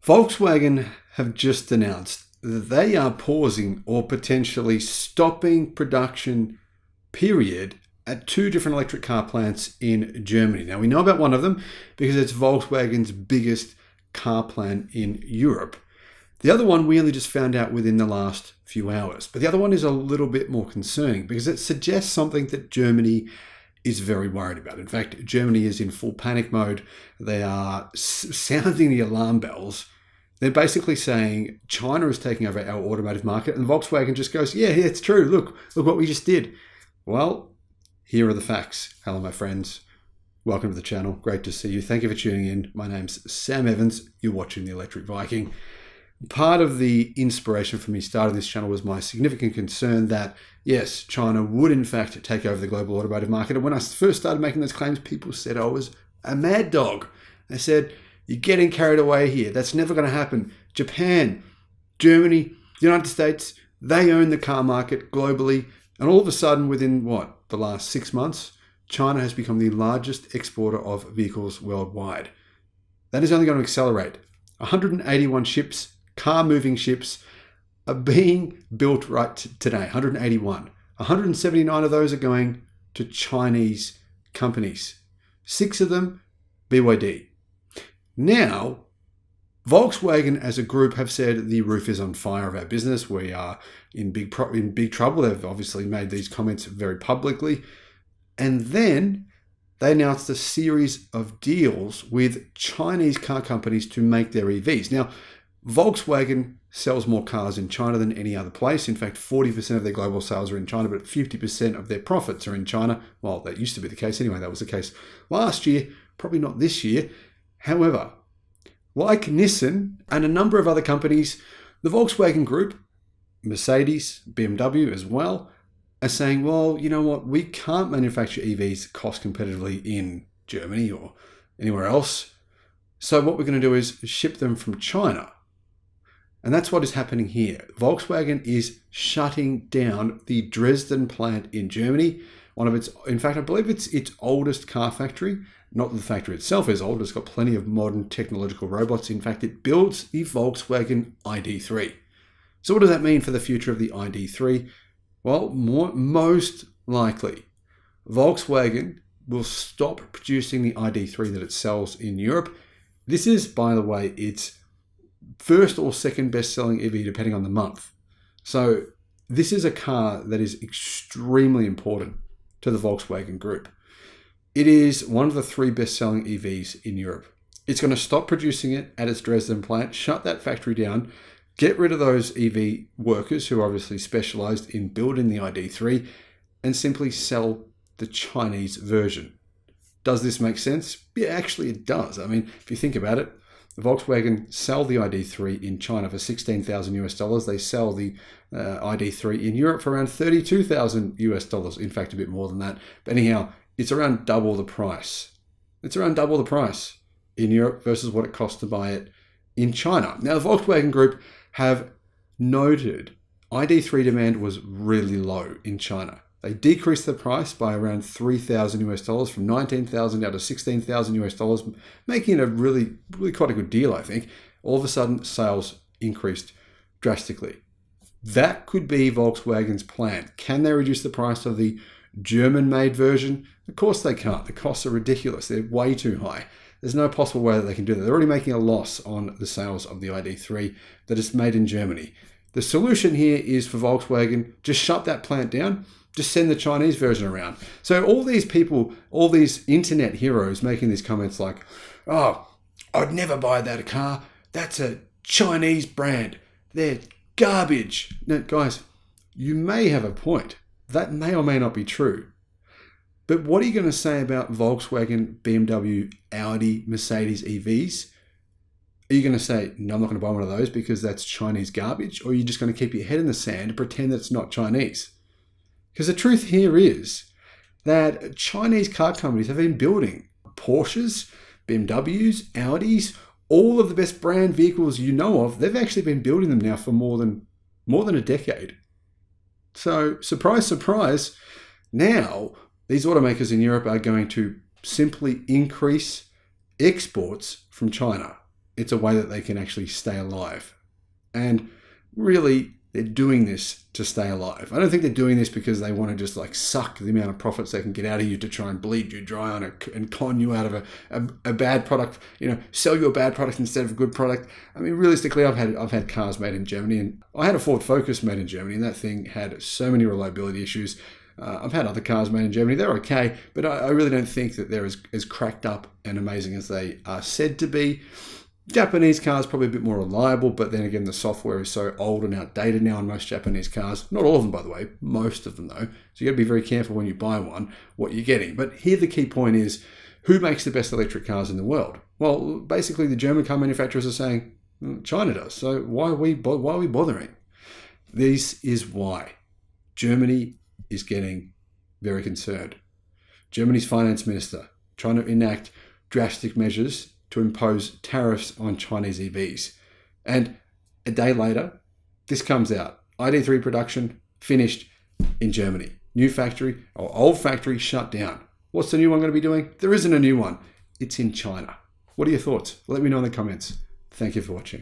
Volkswagen have just announced that they are pausing or potentially stopping production, period, at two different electric car plants in Germany. Now, we know about one of them because it's Volkswagen's biggest car plant in Europe. The other one we only just found out within the last few hours. But the other one is a little bit more concerning because it suggests something that Germany is very worried about. In fact, Germany is in full panic mode. They are sounding the alarm bells. They're basically saying China is taking over our automotive market, and Volkswagen just goes, yeah, it's true. Look what we just did. Well, here are the facts. Hello, my friends. Welcome to the channel. Great to see you. Thank you for tuning in. My name's Sam Evans. You're watching the Electric Viking. Part of the inspiration for me starting this channel was my significant concern that, yes, China would in fact take over the global automotive market. And when I first started making those claims, people said I was a mad dog. They said, you're getting carried away here. That's never going to happen. Japan, Germany, United States, they own the car market globally. And all of a sudden, within the last 6 months, China has become the largest exporter of vehicles worldwide. That is only going to accelerate. 181 ships, car-moving ships, are being built right today. 181. 179 of those are going to Chinese companies. 6 of them, BYD. Now, Volkswagen as a group have said the roof is on fire of our business. We are in big trouble. They've obviously made these comments very publicly. And then they announced a series of deals with Chinese car companies to make their EVs. Now, Volkswagen sells more cars in China than any other place. In fact, 40% of their global sales are in China, but 50% of their profits are in China. Well, that used to be the case anyway. That was the case last year, probably not this year. However, like Nissan and a number of other companies, the Volkswagen Group, Mercedes, BMW as well, are saying, well, you know what, we can't manufacture EVs cost competitively in Germany or anywhere else. So what we're going to do is ship them from China. And that's what is happening here. Volkswagen is shutting down the Dresden plant in Germany. One of its, in fact, I believe it's its oldest car factory. Not that the factory itself is old, it's got plenty of modern technological robots. In fact, it builds the Volkswagen ID3. So what does that mean for the future of the ID3? Well, most likely, Volkswagen will stop producing the ID3 that it sells in Europe. This is, by the way, its first or second best-selling EV, depending on the month. So this is a car that is extremely important to the Volkswagen Group. It is one of the 3 best-selling EVs in Europe. It's going to stop producing it at its Dresden plant, shut that factory down, get rid of those EV workers who are obviously specialized in building the ID3, and simply sell the Chinese version. Does this make sense? Yeah, actually it does. I mean, if you think about it, Volkswagen sell the ID3 in China for $16,000. They sell the ID3 in Europe for around $32,000. In fact, a bit more than that. But anyhow, it's around double the price. It's around double the price in Europe versus what it costs to buy it in China. Now, the Volkswagen Group have noted ID3 demand was really low in China. They decreased the price by around $3,000 from $19,000 down to $16,000, making it a really quite a good deal, I think. All of a sudden, sales increased drastically. That could be Volkswagen's plan. Can they reduce the price of the German-made version? Of course they can't. The costs are ridiculous. They're way too high. There's no possible way that they can do that. They're already making a loss on the sales of the ID3 that is made in Germany. The solution here is for Volkswagen, just shut that plant down, just send the Chinese version around. So all these people, all these internet heroes making these comments like, oh, I'd never buy that car. That's a Chinese brand. They're garbage. Now, guys, you may have a point. That may or may not be true. But what are you going to say about Volkswagen, BMW, Audi, Mercedes EVs? Are you going to say, no, I'm not going to buy one of those because that's Chinese garbage? Or are you just going to keep your head in the sand and pretend that it's not Chinese? Because the truth here is that Chinese car companies have been building Porsches, BMWs, Audis, all of the best brand vehicles you know of. They've actually been building them now for more than a decade. So, surprise, surprise, now these automakers in Europe are going to simply increase exports from China. it's a way that they can actually stay alive. And really, they're doing this to stay alive. I don't think they're doing this because they want to just like suck the amount of profits they can get out of you to try and bleed you dry on it and con you out of a bad product, sell you a bad product instead of a good product. I mean, realistically, I've had cars made in Germany, and I had a Ford Focus made in Germany, and that thing had so many reliability issues. I've had other cars made in Germany. They're okay, but I really don't think that they're as cracked up and amazing as they are said to be. Japanese cars probably a bit more reliable, but then again, the software is so old and outdated now on most Japanese cars. Not all of them, by the way, most of them though. So you got to be very careful when you buy one, what you're getting. But here the key point is, who makes the best electric cars in the world? Well, basically the German car manufacturers are saying, China does. So why are we bothering? This is why Germany is getting very concerned. Germany's finance minister trying to enact drastic measures to impose tariffs on Chinese EVs. And a day later, this comes out. ID3 production finished in Germany. New factory or old factory shut down. What's the new one going to be doing? There isn't a new one. It's in China. What are your thoughts? Let me know in the comments. Thank you for watching.